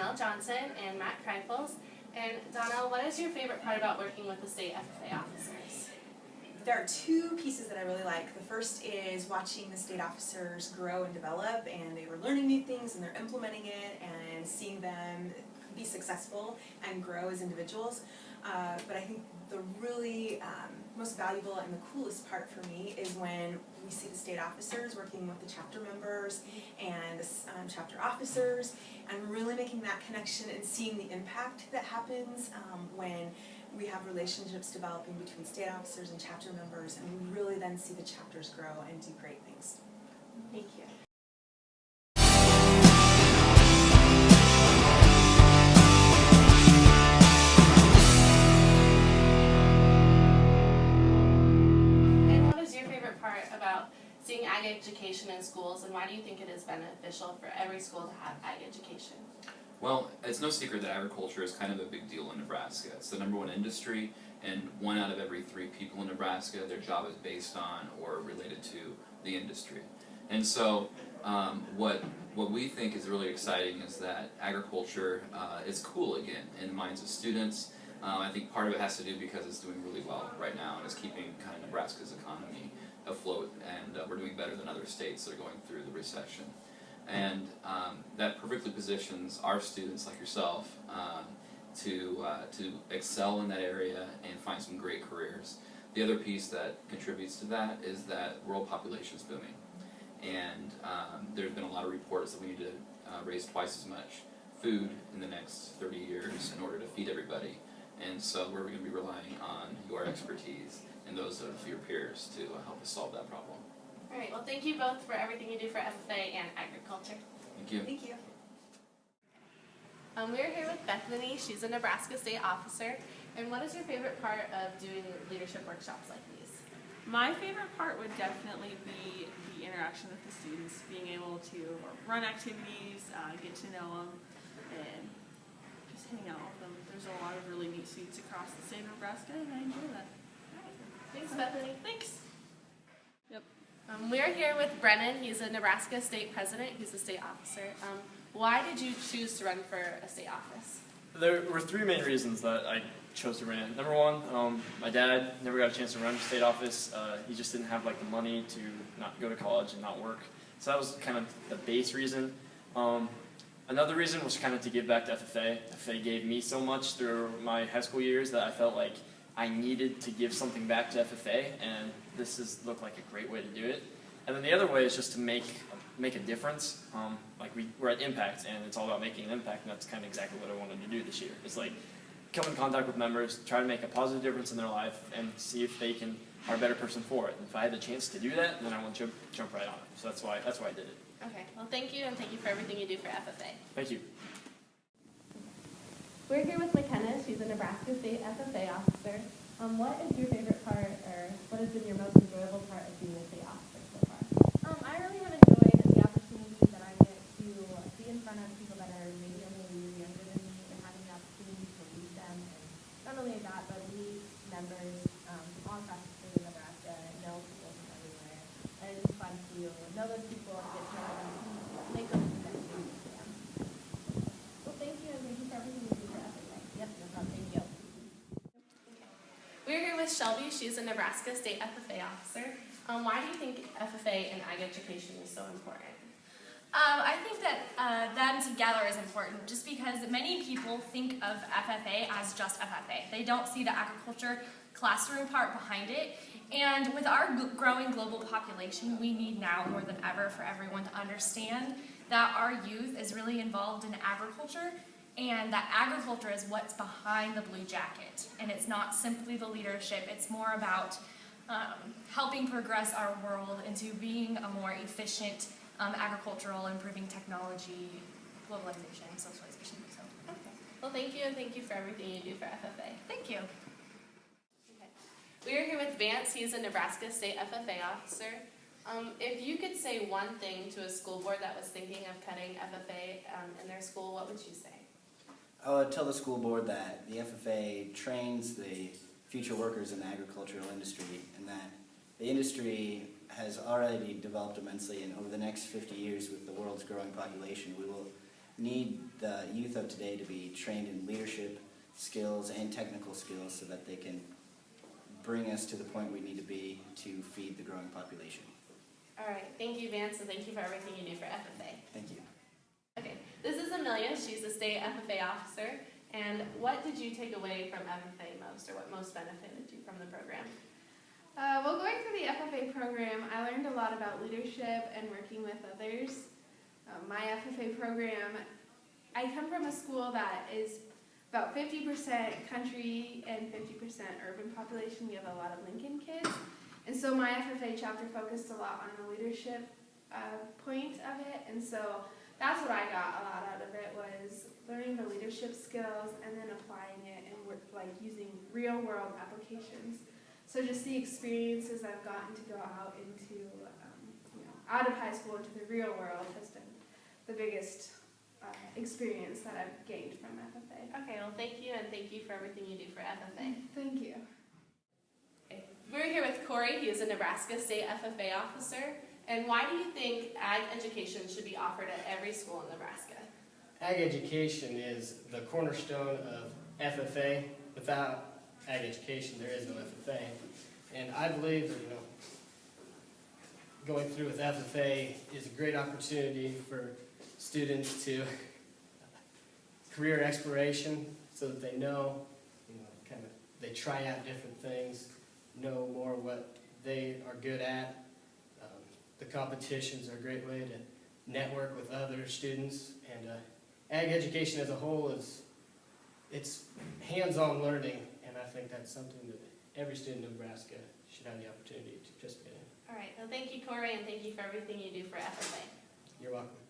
Donnell Johnson and Matt Kreifels. And Donnell, what is your favorite part about working with the state FFA officers? There are two pieces that I really like. The first is watching the state officers grow and develop, and they were learning new things and they're implementing it, and seeing them be successful and grow as individuals. But I think the really most valuable and the coolest part for me is when we see the state officers working with the chapter members and the chapter officers, and really making that connection and seeing the impact that happens when we have relationships developing between state officers and chapter members, and we really then see the chapters grow and do great things. Thank you. And what is your favorite part about seeing ag education in schools, and why do you think it is beneficial for every school to have ag education? Well, it's no secret that agriculture is kind of a big deal in Nebraska. It's the #1 industry, and 1 out of every 3 people in Nebraska, their job is based on or related to the industry. And so what we think is really exciting is that agriculture is cool again in the minds of students. I think part of it has to do because it's doing really well right now and it's keeping kind of Nebraska's economy afloat, and we're doing better than other states that are going through the recession. And that perfectly positions our students like yourself to excel in that area and find some great careers. The other piece that contributes to that is that world population is booming, and there's been a lot of reports that we need to raise twice as much food in the next 30 years in order to feed everybody. And so we're going to be relying on your expertise and those of your peers to help us solve that problem. All right, well, thank you both for everything you do for FFA and agriculture. Thank you. Thank you. We're here with Bethany. She's a Nebraska State officer. And what is your favorite part of doing leadership workshops like these? My favorite part would definitely be the interaction with the students, being able to run activities, get to know them, and just hang out with them. There's a lot of really neat students across the state of Nebraska, and I enjoy that. Thanks, Bethany. Thanks. Yep. We're here with Brennan. He's a Nebraska State president. He's a state officer. Why did you choose to run for a state office? There were 3 main reasons that I chose to run. Number 1, my dad never got a chance to run for state office. He just didn't have like the money to not go to college and not work. So that was kind of the base reason. Another reason was kind of to give back to FFA. FFA gave me so much through my high school years that I felt like I needed to give something back to FFA, and this looked like a great way to do it. And then the other way is just to make a difference. Like we're at Impact, and it's all about making an impact, and that's kind of exactly what I wanted to do this year. It's like come in contact with members, try to make a positive difference in their life, and see if they are a better person for it. And if I had the chance to do that, then I want to jump right on it. So that's why I did it. Okay, well, thank you, and thank you for everything you do for FFA. Thank you. We're here with McKenna. She's a Nebraska State FFA officer. What is your favorite part, or what has been your most enjoyable part of being a state officer so far? I really have enjoyed the opportunity that I get to be in front of people that are maybe only a year younger than me, and having the opportunity to lead them. And not only that, but lead members from all across the state of Nebraska, know people from everywhere. And it's fun to know those people and get to know them and make those connections with them. Well, thank you, and thank you for everything you do for FFA. Yep, no problem. Thank you. We're here with Shelby. She's a Nebraska State FFA officer. Why do you think FFA and ag education is so important? I think that them together is important just because many people think of FFA as just FFA. They don't see the agriculture classroom part behind it. And with our growing global population, we need now more than ever for everyone to understand that our youth is really involved in agriculture, and that agriculture is what's behind the blue jacket. And it's not simply the leadership, it's more about helping progress our world into being a more efficient agricultural, improving technology, globalization, socialization. So. Okay. Well, thank you, and thank you for everything you do for FFA. Thank you. Okay. We are here with Vance. He's a Nebraska State FFA officer. If you could say one thing to a school board that was thinking of cutting FFA in their school, what would you say? I would tell the school board that the FFA trains the future workers in the agricultural industry, and that the industry has already developed immensely, and over the next 50 years with the world's growing population, we will need the youth of today to be trained in leadership skills and technical skills so that they can bring us to the point we need to be to feed the growing population. All right, thank you, Vance, and thank you for everything you do for FFA. Thank you. Okay, this is Amelia. She's the state FFA officer. And what did you take away from FFA most, or what most benefited you from the program? Well, going through the FFA program, I learned a lot about leadership and working with others. My FFA program, I come from a school that is about 50% country and 50% urban population. We have a lot of Lincoln kids. And so my FFA chapter focused a lot on the leadership point of it. And so that's what I got a lot out of it, was learning the leadership skills and then applying it and like using real world applications. So just the experiences I've gotten to go out into, out of high school into the real world has been the biggest experience that I've gained from FFA. Okay, well, thank you, and thank you for everything you do for FFA. Thank you. Okay. We're here with Corey. He is a Nebraska State FFA officer. And why do you think ag education should be offered at every school in Nebraska? Ag education is the cornerstone of FFA. Without ag education, there is no FFA. And I believe that, going through with FFA is a great opportunity for students to career exploration, so that they know, they try out different things, know more what they are good at. The competitions are a great way to network with other students, and ag education as a whole it's hands-on learning, and I think that's something that every student in Nebraska should have the opportunity to participate in. All right, well, thank you, Corey, and thank you for everything you do for FFA. You're welcome.